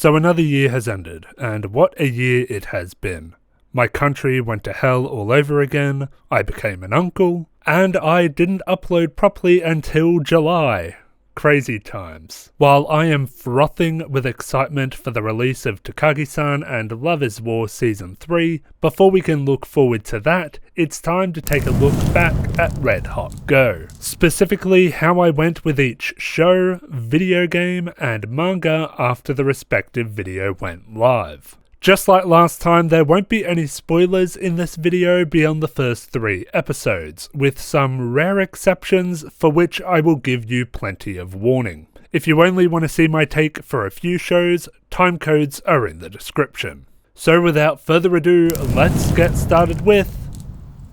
So another year has ended, and what a year it has been. My country went to hell all over again, I became an uncle, and I didn't upload properly until July. Crazy times. While I am frothing with excitement for the release of Takagi-san and Love is War Season 3, before we can look forward to that, it's time to take a look back at Red Hot Go. Specifically, how I went with each show, video game, and manga after the respective video went live. Just like last time, there won't be any spoilers in this video beyond the first 3 episodes, with some rare exceptions for which I will give you plenty of warning. If you only want to see my take for a few shows, timecodes are in the description. So without further ado, let's get started with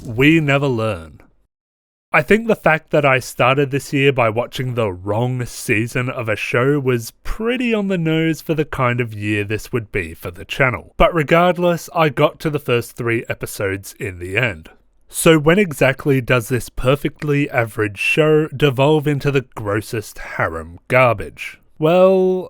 We Never Learn. I think the fact that I started this year by watching the wrong season of a show was pretty on the nose for the kind of year this would be for the channel. But regardless, I got to the first 3 episodes in the end. So when exactly does this perfectly average show devolve into the grossest harem garbage? Well,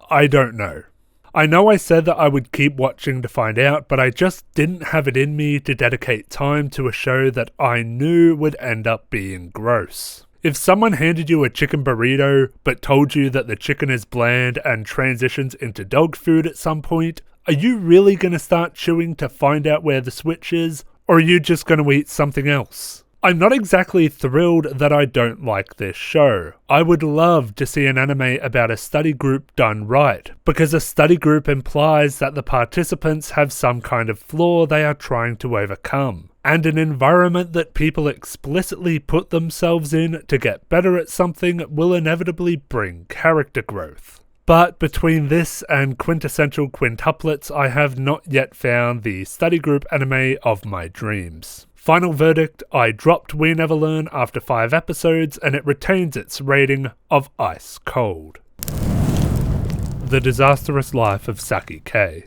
I don't know. I know I said that I would keep watching to find out, but I just didn't have it in me to dedicate time to a show that I knew would end up being gross. If someone handed you a chicken burrito, but told you that the chicken is bland and transitions into dog food at some point, are you really going to start chewing to find out where the switch is, or are you just going to eat something else? I'm not exactly thrilled that I don't like this show. I would love to see an anime about a study group done right, because a study group implies that the participants have some kind of flaw they are trying to overcome, and an environment that people explicitly put themselves in to get better at something will inevitably bring character growth. But between this and quintessential quintuplets, I have not yet found the study group anime of my dreams. Final verdict, I dropped We Never Learn after 5 episodes and it retains its rating of ice cold. The Disastrous Life of Saki K.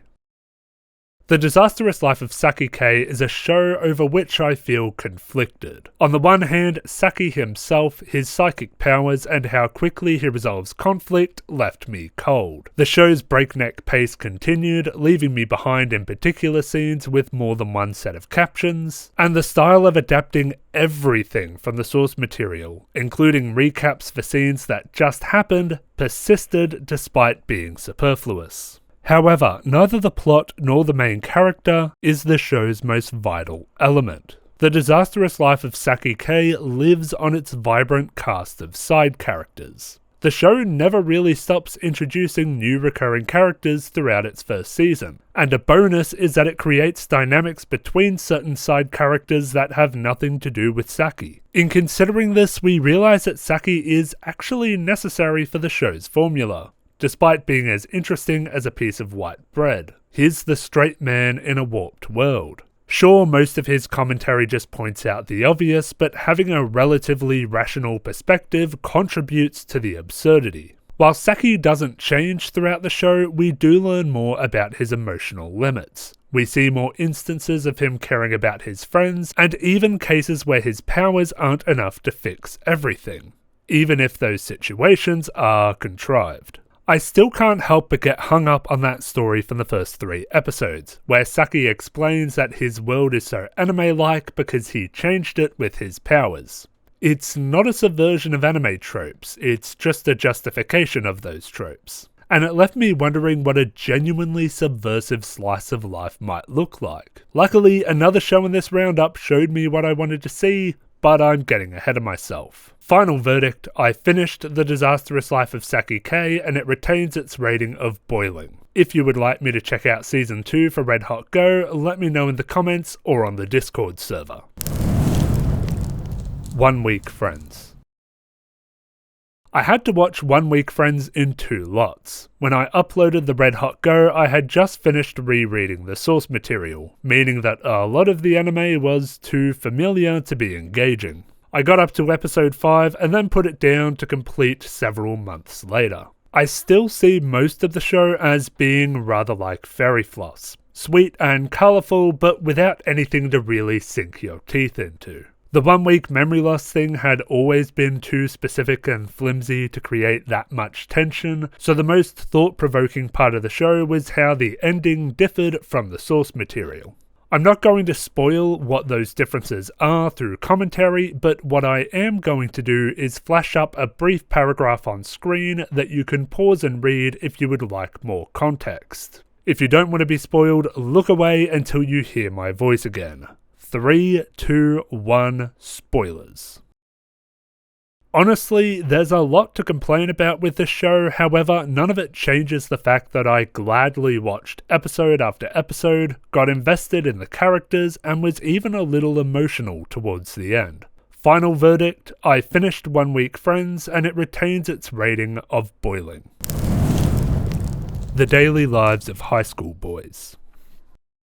The Disastrous Life of Saki K is a show over which I feel conflicted. On the one hand, Saki himself, his psychic powers, and how quickly he resolves conflict left me cold. The show's breakneck pace continued, leaving me behind in particular scenes with more than one set of captions, and the style of adapting everything from the source material, including recaps for scenes that just happened, persisted despite being superfluous. However, neither the plot nor the main character is the show's most vital element. The Disastrous Life of Saki K lives on its vibrant cast of side characters. The show never really stops introducing new recurring characters throughout its first season, and a bonus is that it creates dynamics between certain side characters that have nothing to do with Saki. In considering this, we realize that Saki is actually necessary for the show's formula, despite being as interesting as a piece of white bread. He's the straight man in a warped world. Sure, most of his commentary just points out the obvious, but having a relatively rational perspective contributes to the absurdity. While Saki doesn't change throughout the show, we do learn more about his emotional limits. We see more instances of him caring about his friends, and even cases where his powers aren't enough to fix everything, even if those situations are contrived. I still can't help but get hung up on that story from the first 3 episodes, where Saki explains that his world is so anime-like because he changed it with his powers. It's not a subversion of anime tropes, it's just a justification of those tropes. And it left me wondering what a genuinely subversive slice of life might look like. Luckily, another show in this roundup showed me what I wanted to see, but I'm getting ahead of myself. Final verdict, I finished The Disastrous Life of Saki K and it retains its rating of boiling. If you would like me to check out Season 2 for Red Hot Go, let me know in the comments or on the Discord server. 1 Week Friends. I had to watch 1 Week Friends in 2 lots. When I uploaded the Red Hot Go, I had just finished rereading the source material, meaning that a lot of the anime was too familiar to be engaging. I got up to episode 5 and then put it down to complete several months later. I still see most of the show as being rather like fairy floss. Sweet and colourful, but without anything to really sink your teeth into. The 1 week memory loss thing had always been too specific and flimsy to create that much tension, so the most thought-provoking part of the show was how the ending differed from the source material. I'm not going to spoil what those differences are through commentary, but what I am going to do is flash up a brief paragraph on screen that you can pause and read if you would like more context. If you don't want to be spoiled, look away until you hear my voice again. 3, 2, 1, spoilers. Honestly, there's a lot to complain about with this show, however, none of it changes the fact that I gladly watched episode after episode, got invested in the characters, and was even a little emotional towards the end. Final verdict, I finished 1 Week Friends, and it retains its rating of boiling. The Daily Lives of High School Boys.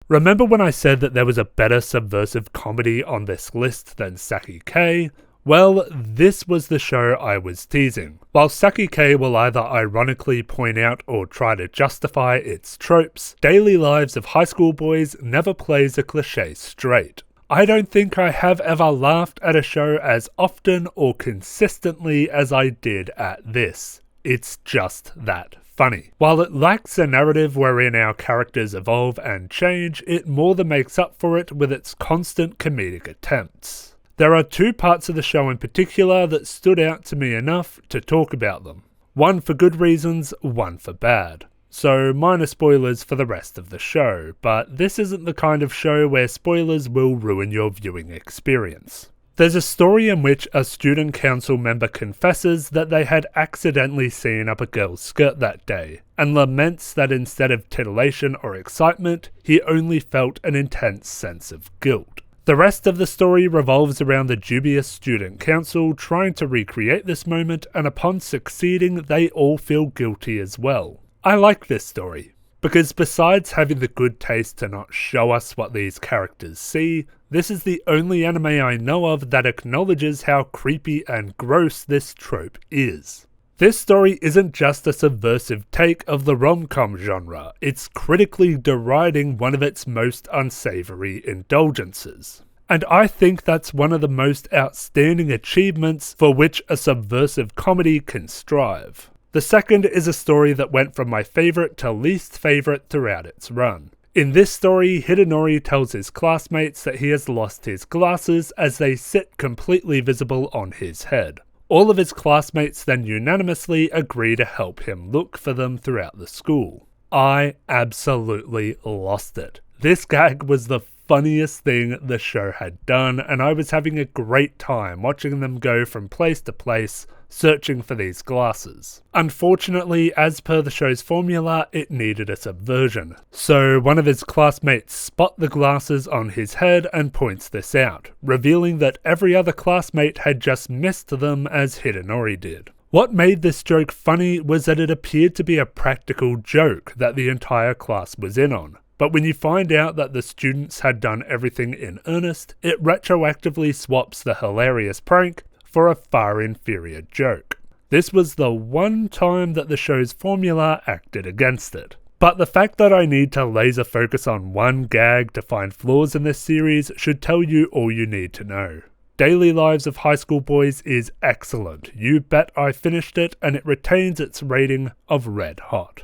Remember when I said that there was a better subversive comedy on this list than Saiki? Well, this was the show I was teasing. While Saiki will either ironically point out or try to justify its tropes, Daily Lives of High School Boys never plays a cliché straight. I don't think I have ever laughed at a show as often or consistently as I did at this. It's just that funny. While it lacks a narrative wherein our characters evolve and change, it more than makes up for it with its constant comedic attempts. There are 2 parts of the show in particular that stood out to me enough to talk about them. One for good reasons, one for bad. So minor spoilers for the rest of the show, but this isn't the kind of show where spoilers will ruin your viewing experience. There's a story in which a student council member confesses that they had accidentally seen up a girl's skirt that day, and laments that instead of titillation or excitement, he only felt an intense sense of guilt. The rest of the story revolves around the dubious student council trying to recreate this moment, and upon succeeding, they all feel guilty as well. I like this story, because besides having the good taste to not show us what these characters see, this is the only anime I know of that acknowledges how creepy and gross this trope is. This story isn't just a subversive take of the rom-com genre, it's critically deriding one of its most unsavory indulgences. And I think that's one of the most outstanding achievements for which a subversive comedy can strive. The second is a story that went from my favourite to least favourite throughout its run. In this story, Hidenori tells his classmates that he has lost his glasses as they sit completely visible on his head. All of his classmates then unanimously agree to help him look for them throughout the school. I absolutely lost it. This gag was the funniest thing the show had done, and I was having a great time watching them go from place to place, searching for these glasses. Unfortunately, as per the show's formula, it needed a subversion. So one of his classmates spot the glasses on his head and points this out, revealing that every other classmate had just missed them as Hidenori did. What made this joke funny was that it appeared to be a practical joke that the entire class was in on. But when you find out that the students had done everything in earnest, it retroactively swaps the hilarious prank for a far inferior joke. This was the one time that the show's formula acted against it. But the fact that I need to laser focus on one gag to find flaws in this series should tell you all you need to know. Daily Lives of High School Boys is excellent. You bet I finished it, and it retains its rating of red hot.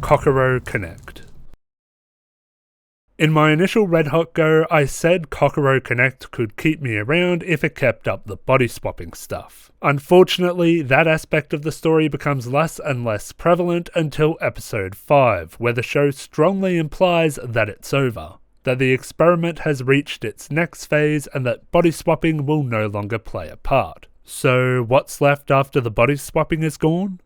Kokoro Connect. In my initial Red Hot Go, I said Kokoro Connect could keep me around if it kept up the body swapping stuff. Unfortunately, that aspect of the story becomes less and less prevalent until episode 5, where the show strongly implies that it's over, that the experiment has reached its next phase and that body swapping will no longer play a part. So what's left after the body swapping is gone?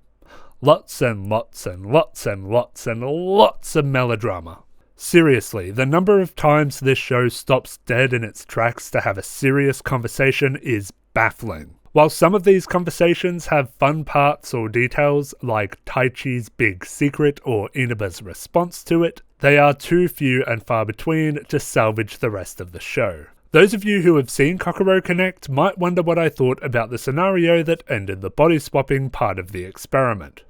Lots and lots and lots and lots and lots of melodrama. Seriously, the number of times this show stops dead in its tracks to have a serious conversation is baffling. While some of these conversations have fun parts or details, like Taichi's big secret or Inaba's response to it, they are too few and far between to salvage the rest of the show. Those of you who have seen Kokoro Connect might wonder what I thought about the scenario that ended the body swapping part of the experiment.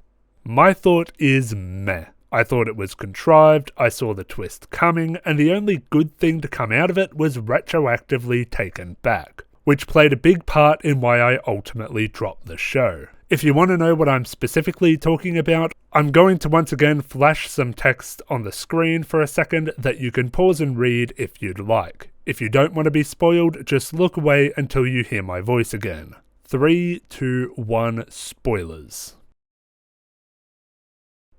My thought is meh. I thought it was contrived, I saw the twist coming, and the only good thing to come out of it was retroactively taken back, which played a big part in why I ultimately dropped the show. If you want to know what I'm specifically talking about, I'm going to once again flash some text on the screen for a second that you can pause and read if you'd like. If you don't want to be spoiled, just look away until you hear my voice again. 3, 2, 1, spoilers.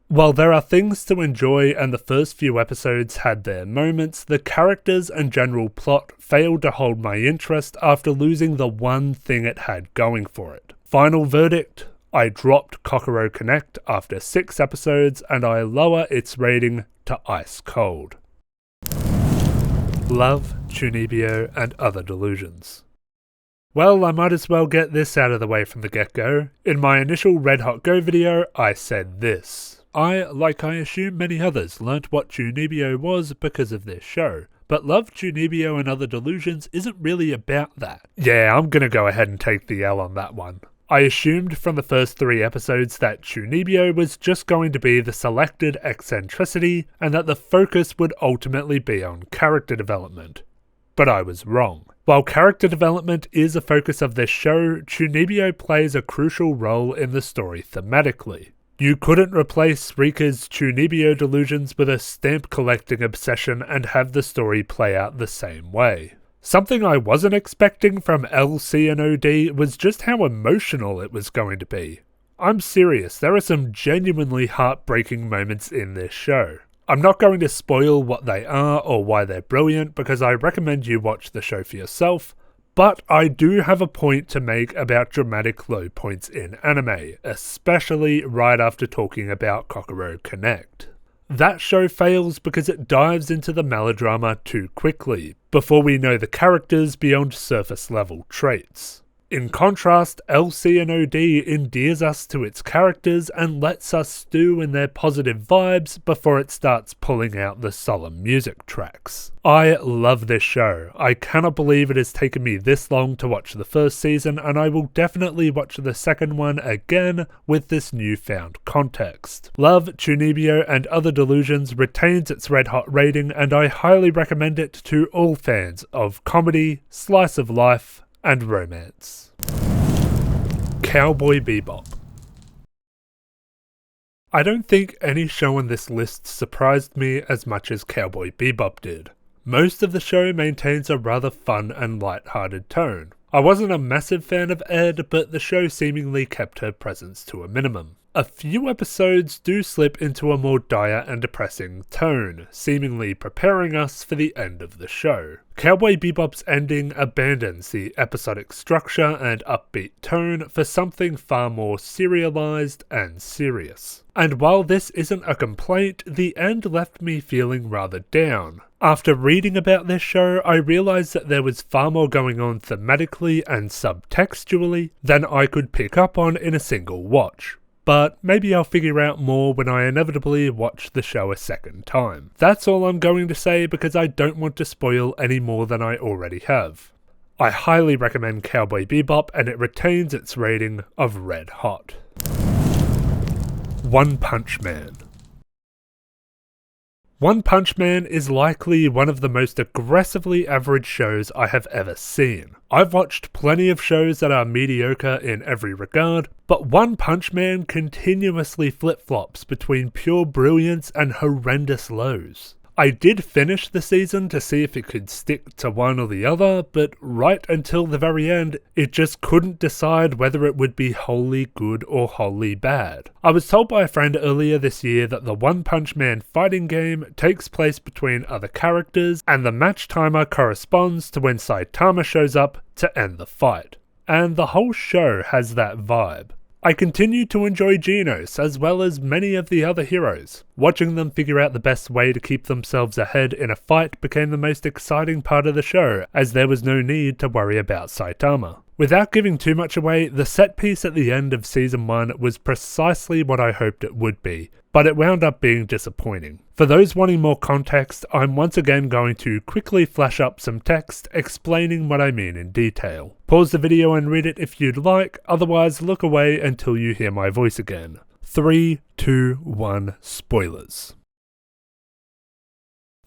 While there are things to enjoy and the first few episodes had their moments, the characters and general plot failed to hold my interest after losing the one thing it had going for it. Final verdict, I dropped Kokoro Connect after 6 episodes and I lower its rating to ice cold. Love, Chunibyo, and other delusions. Well, I might as well get this out of the way from the get-go. In my initial Red Hot Go video, I said this. I, like I assume many others, learnt what Chunibyo was because of this show. But Love, Chunibyo, and Other Delusions isn't really about that. Yeah, I'm gonna go ahead and take the L on that one. I assumed from the first 3 episodes that Chunibyo was just going to be the selected eccentricity and that the focus would ultimately be on character development. But I was wrong. While character development is a focus of this show, Chunibyo plays a crucial role in the story thematically. You couldn't replace Rika's Chunibyo delusions with a stamp collecting obsession and have the story play out the same way. Something I wasn't expecting from LC and OD was just how emotional it was going to be. I'm serious, there are some genuinely heartbreaking moments in this show. I'm not going to spoil what they are or why they're brilliant because I recommend you watch the show for yourself, but I do have a point to make about dramatic low points in anime, especially right after talking about Kokoro Connect. That show fails because it dives into the melodrama too quickly, before we know the characters beyond surface level traits. In contrast, LC and OD endears us to its characters and lets us stew in their positive vibes before it starts pulling out the solemn music tracks. I love this show. I cannot believe it has taken me this long to watch the first season, and I will definitely watch the second one again with this newfound context. Love, Chunibyo, and Other Delusions retains its red hot rating, and I highly recommend it to all fans of comedy, slice of life, and romance. Cowboy Bebop. I don't think any show on this list surprised me as much as Cowboy Bebop did. Most of the show maintains a rather fun and light-hearted tone. I wasn't a massive fan of Ed, but the show seemingly kept her presence to a minimum. A few episodes do slip into a more dire and depressing tone, seemingly preparing us for the end of the show. Cowboy Bebop's ending abandons the episodic structure and upbeat tone for something far more serialized and serious. And while this isn't a complaint, the end left me feeling rather down. After reading about this show, I realised that there was far more going on thematically and subtextually than I could pick up on in a single watch. But maybe I'll figure out more when I inevitably watch the show a second time. That's all I'm going to say because I don't want to spoil any more than I already have. I highly recommend Cowboy Bebop and it retains its rating of red hot. One Punch Man. One Punch Man is likely one of the most aggressively average shows I have ever seen. I've watched plenty of shows that are mediocre in every regard, but One Punch Man continuously flip-flops between pure brilliance and horrendous lows. I did finish the season to see if it could stick to one or the other, but right until the very end, it just couldn't decide whether it would be wholly good or wholly bad. I was told by a friend earlier this year that the One Punch Man fighting game takes place between other characters, and the match timer corresponds to when Saitama shows up to end the fight. And the whole show has that vibe. I continued to enjoy Genos as well as many of the other heroes. Watching them figure out the best way to keep themselves ahead in a fight became the most exciting part of the show, as there was no need to worry about Saitama. Without giving too much away, the set piece at the end of Season 1 was precisely what I hoped it would be, but it wound up being disappointing. For those wanting more context, I'm once again going to quickly flash up some text explaining what I mean in detail. Pause the video and read it if you'd like, otherwise look away until you hear my voice again. 3, 2, 1, spoilers.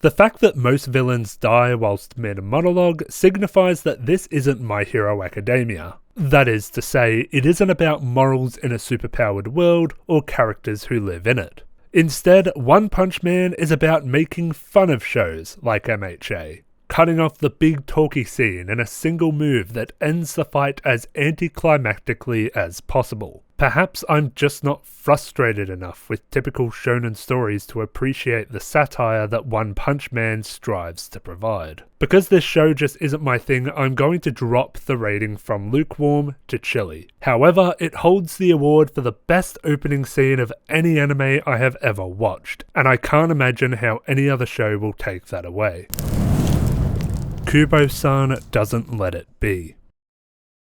The fact that most villains die whilst mid-monologue signifies that this isn't My Hero Academia. That is to say, it isn't about morals in a superpowered world or characters who live in it. Instead, One Punch Man is about making fun of shows like MHA, cutting off the big talky scene in a single move that ends the fight as anticlimactically as possible. Perhaps I'm just not frustrated enough with typical shonen stories to appreciate the satire that One Punch Man strives to provide. Because this show just isn't my thing, I'm going to drop the rating from lukewarm to chilly. However, it holds the award for the best opening scene of any anime I have ever watched, and I can't imagine how any other show will take that away. Kubo-san doesn't let it be.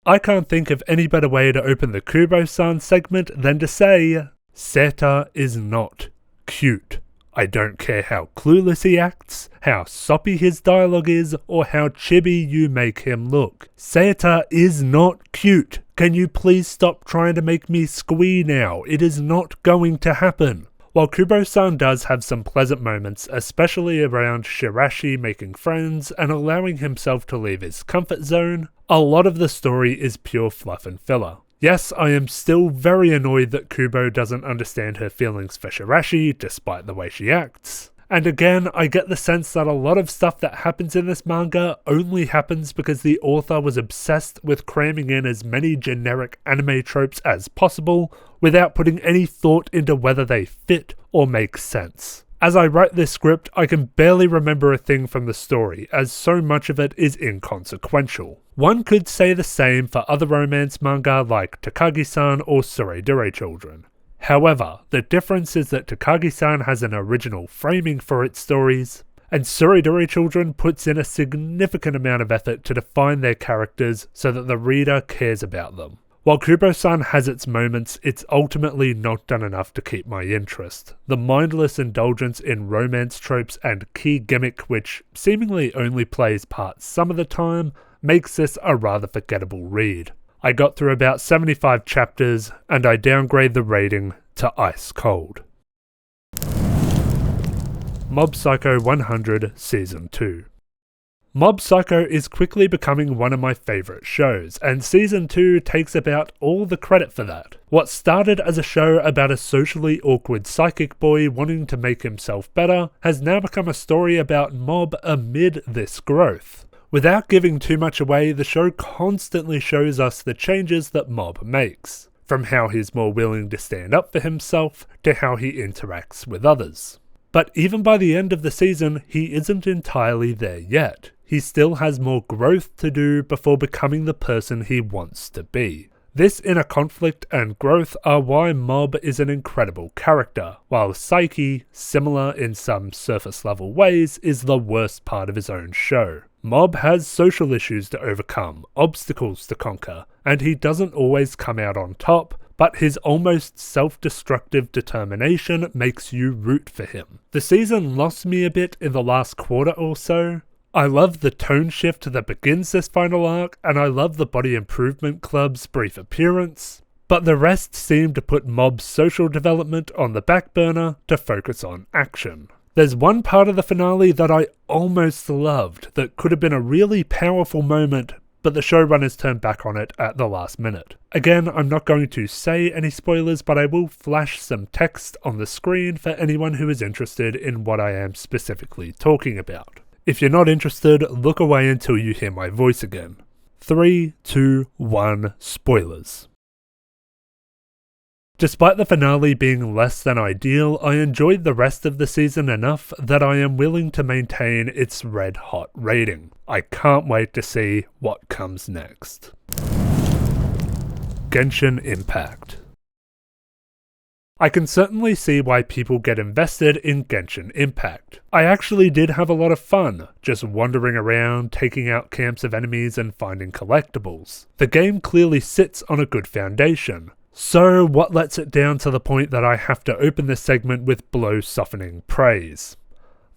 I can't think of any better way to open the Kubo-san segment than to say, Seta is not cute. I don't care how clueless he acts, how soppy his dialogue is, or how chibi you make him look. Seta is not cute. Can you please stop trying to make me squee now? It is not going to happen. While Kubo-san does have some pleasant moments, especially around Shirashi making friends and allowing himself to leave his comfort zone, a lot of the story is pure fluff and filler. Yes, I am still very annoyed that Kubo doesn't understand her feelings for Shirashi, despite the way she acts. And again, I get the sense that a lot of stuff that happens in this manga only happens because the author was obsessed with cramming in as many generic anime tropes as possible, without putting any thought into whether they fit or make sense. As I write this script, I can barely remember a thing from the story, as so much of it is inconsequential. One could say the same for other romance manga like Takagi-san or Suredure Children. However, the difference is that Takagi-san has an original framing for its stories, and Suredure Children puts in a significant amount of effort to define their characters so that the reader cares about them. While Kubo-san has its moments, it's ultimately not done enough to keep my interest. The mindless indulgence in romance tropes and key gimmick, which seemingly only plays parts some of the time, makes this a rather forgettable read. I got through about 75 chapters, and I downgrade the rating to ice cold. Mob Psycho 100 Season 2. Mob Psycho is quickly becoming one of my favourite shows, and Season 2 takes about all the credit for that. What started as a show about a socially awkward psychic boy wanting to make himself better has now become a story about Mob amid this growth. Without giving too much away, the show constantly shows us the changes that Mob makes, from how he's more willing to stand up for himself to how he interacts with others. But even by the end of the season, he isn't entirely there yet. He still has more growth to do before becoming the person he wants to be. This inner conflict and growth are why Mob is an incredible character, while Saiki, similar in some surface level ways, is the worst part of his own show. Mob has social issues to overcome, obstacles to conquer, and he doesn't always come out on top, but his almost self-destructive determination makes you root for him. The season lost me a bit in the last quarter or so. I love the tone shift that begins this final arc, and I love the Body Improvement Club's brief appearance, but the rest seem to put Mob's social development on the back burner to focus on action. There's one part of the finale that I almost loved that could have been a really powerful moment, but the showrunners turned back on it at the last minute. Again, I'm not going to say any spoilers, but I will flash some text on the screen for anyone who is interested in what I am specifically talking about. If you're not interested, look away until you hear my voice again. 3, 2, 1, spoilers. Despite the finale being less than ideal, I enjoyed the rest of the season enough that I am willing to maintain its red hot rating. I can't wait to see what comes next. Genshin Impact. I can certainly see why people get invested in Genshin Impact. I actually did have a lot of fun, just wandering around, taking out camps of enemies and finding collectibles. The game clearly sits on a good foundation. So what lets it down to the point that I have to open this segment with blow-softening praise?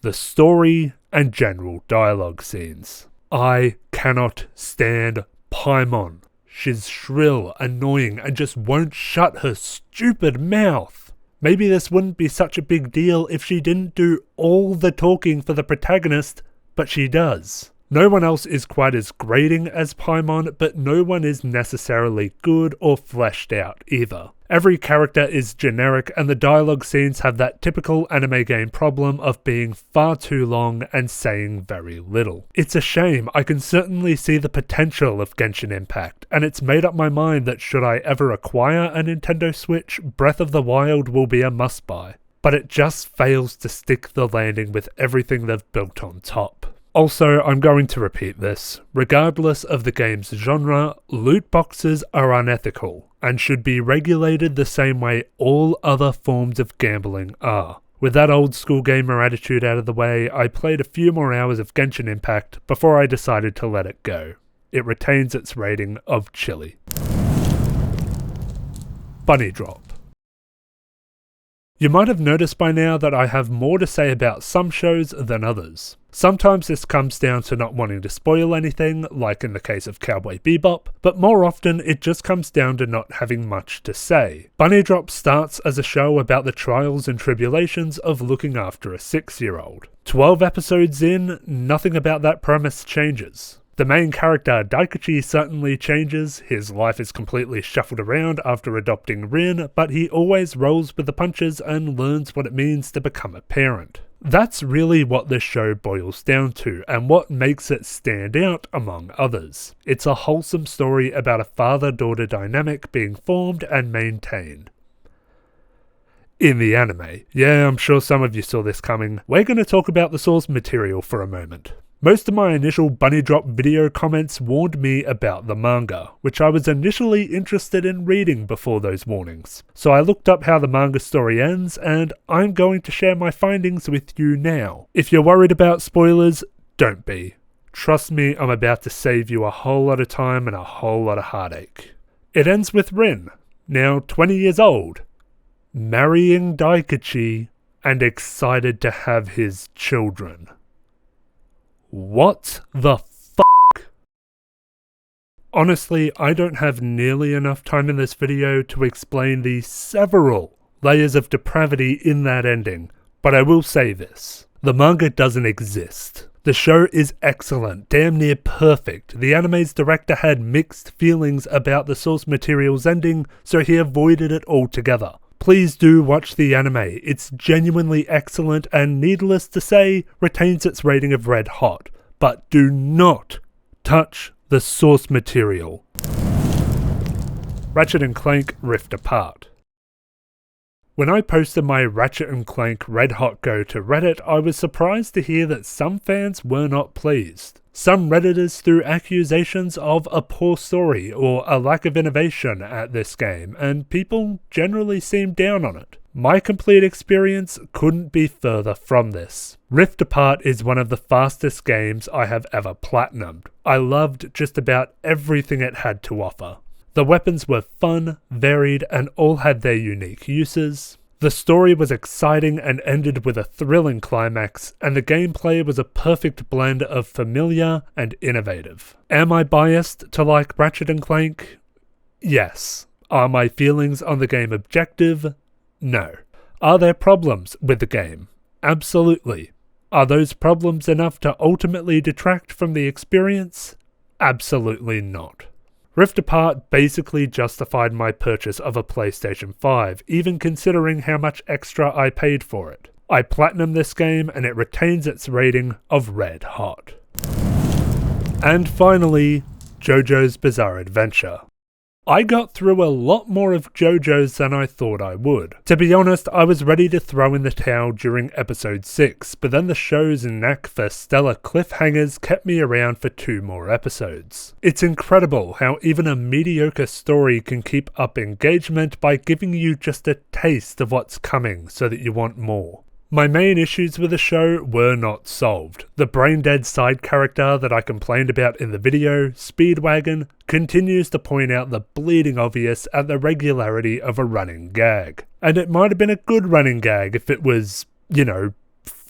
The story and general dialogue scenes. I cannot stand Paimon. She's shrill, annoying, and just won't shut her stupid mouth. Maybe this wouldn't be such a big deal if she didn't do all the talking for the protagonist, but she does. No one else is quite as grating as Paimon, but no one is necessarily good or fleshed out either. Every character is generic, and the dialogue scenes have that typical anime game problem of being far too long and saying very little. It's a shame. I can certainly see the potential of Genshin Impact, and it's made up my mind that should I ever acquire a Nintendo Switch, Breath of the Wild will be a must-buy. But it just fails to stick the landing with everything they've built on top. Also, I'm going to repeat this. Regardless of the game's genre, loot boxes are unethical and should be regulated the same way all other forms of gambling are. With that old school gamer attitude out of the way, I played a few more hours of Genshin Impact before I decided to let it go. It retains its rating of chilly. Bunny Drop. You might have noticed by now that I have more to say about some shows than others. Sometimes this comes down to not wanting to spoil anything, like in the case of Cowboy Bebop, but more often it just comes down to not having much to say. Bunny Drop starts as a show about the trials and tribulations of looking after a 6-year-old. 12 episodes in, nothing about that premise changes. The main character, Daikachi, certainly changes. His life is completely shuffled around after adopting Rin, but he always rolls with the punches and learns what it means to become a parent. That's really what this show boils down to, and what makes it stand out among others. It's a wholesome story about a father-daughter dynamic being formed and maintained. In the anime. Yeah, I'm sure some of you saw this coming. We're going to talk about the source material for a moment. Most of my initial Bunny Drop video comments warned me about the manga, which I was initially interested in reading before those warnings. So I looked up how the manga story ends, and I'm going to share my findings with you now. If you're worried about spoilers, don't be. Trust me, I'm about to save you a whole lot of time and a whole lot of heartache. It ends with Rin, now 20 years old, marrying Daikachi and excited to have his children. What the fuck? Honestly, I don't have nearly enough time in this video to explain the several layers of depravity in that ending, but I will say this. The manga doesn't exist. The show is excellent, damn near perfect. The anime's director had mixed feelings about the source material's ending, so he avoided it altogether. Please do watch the anime, it's genuinely excellent and, needless to say, retains its rating of red hot. But do not touch the source material. Ratchet and Clank Rift Apart. When I posted my Ratchet and Clank Red Hot Go to Reddit, I was surprised to hear that some fans were not pleased. Some Redditors threw accusations of a poor story or a lack of innovation at this game, and people generally seemed down on it. My complete experience couldn't be further from this. Rift Apart is one of the fastest games I have ever platinumed. I loved just about everything it had to offer. The weapons were fun, varied, and all had their unique uses. The story was exciting and ended with a thrilling climax, and the gameplay was a perfect blend of familiar and innovative. Am I biased to like Ratchet and Clank? Yes. Are my feelings on the game objective? No. Are there problems with the game? Absolutely. Are those problems enough to ultimately detract from the experience? Absolutely not. Rift Apart basically justified my purchase of a PlayStation 5, even considering how much extra I paid for it. I platinumed this game and it retains its rating of red hot. And finally, Jojo's Bizarre Adventure. I got through a lot more of Jojo's than I thought I would. To be honest, I was ready to throw in the towel during episode 6, but then the show's knack for stellar cliffhangers kept me around for 2 more episodes. It's incredible how even a mediocre story can keep up engagement by giving you just a taste of what's coming so that you want more. My main issues with the show were not solved. The brain-dead side character that I complained about in the video, Speedwagon, continues to point out the bleeding obvious at the regularity of a running gag. And it might have been a good running gag if it was,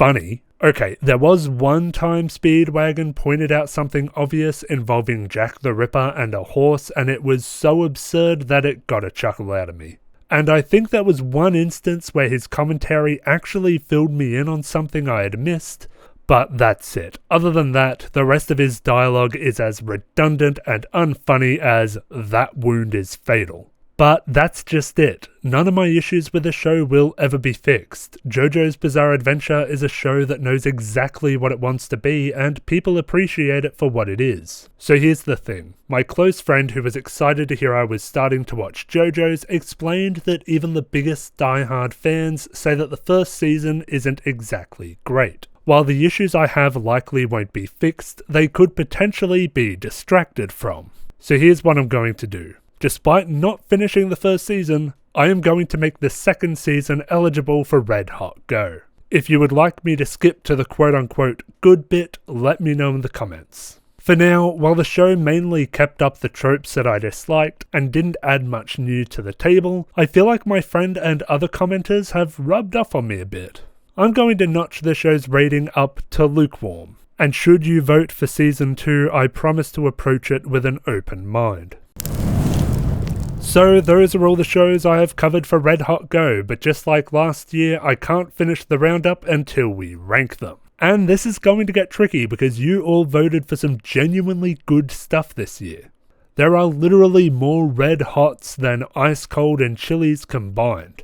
funny. Okay, there was one time Speedwagon pointed out something obvious involving Jack the Ripper and a horse, and it was so absurd that it got a chuckle out of me. And I think that was one instance where his commentary actually filled me in on something I had missed, but that's it. Other than that, the rest of his dialogue is as redundant and unfunny as "that wound is fatal." But that's just it. None of my issues with the show will ever be fixed. JoJo's Bizarre Adventure is a show that knows exactly what it wants to be, and people appreciate it for what it is. So here's the thing. My close friend who was excited to hear I was starting to watch JoJo's explained that even the biggest diehard fans say that the first season isn't exactly great. While the issues I have likely won't be fixed, they could potentially be distracted from. So here's what I'm going to do. Despite not finishing the first season, I am going to make the second season eligible for Red Hot Go. If you would like me to skip to the quote-unquote good bit, let me know in the comments. For now, while the show mainly kept up the tropes that I disliked and didn't add much new to the table, I feel like my friend and other commenters have rubbed off on me a bit. I'm going to notch the show's rating up to lukewarm, and should you vote for season 2, I promise to approach it with an open mind. So those are all the shows I have covered for Red Hot Go, but just like last year, I can't finish the roundup until we rank them. And this is going to get tricky because you all voted for some genuinely good stuff this year. There are literally more Red Hots than Ice Cold and Chili's combined.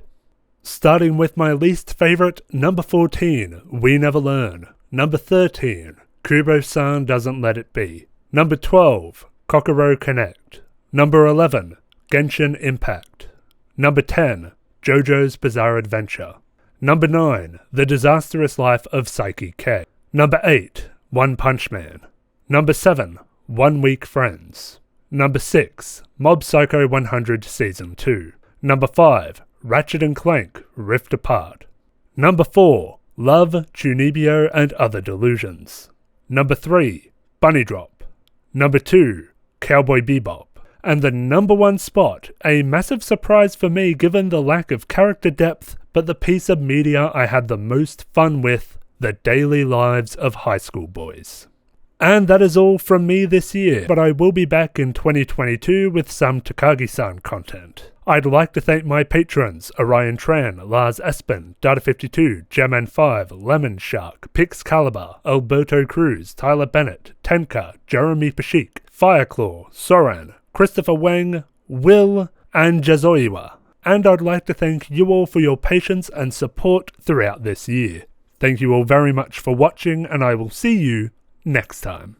Starting with my least favourite, number 14, We Never Learn. Number 13, Kubo-san Doesn't Let It Be. Number 12, Kokoro Connect. Number 11, Genshin Impact. Number 10, Jojo's Bizarre Adventure. Number 9, The Disastrous Life of Saiki K. Number 8, One Punch Man. Number 7, 1 Week Friends. Number 6, Mob Psycho 100 Season 2. Number 5, Ratchet and Clank Rift Apart. Number 4, Love, Chunibyo and Other Delusions. Number 3, Bunny Drop. Number 2, Cowboy Bebop. And the number 1 spot, a massive surprise for me given the lack of character depth, but the piece of media I had the most fun with, The Daily Lives of High School Boys. And that is all from me this year, but I will be back in 2022 with some Takagi-san content. I'd like to thank my patrons, Orion Tran, Lars Espen, Data52, Geman5, Lemon Shark, Pixcalibur, Alberto Cruz, Tyler Bennett, Tenka, Jeremy Pashik, Fireclaw, Soran, Christopher Wang, Will, and Jazoiwa. And I'd like to thank you all for your patience and support throughout this year. Thank you all very much for watching, and I will see you next time.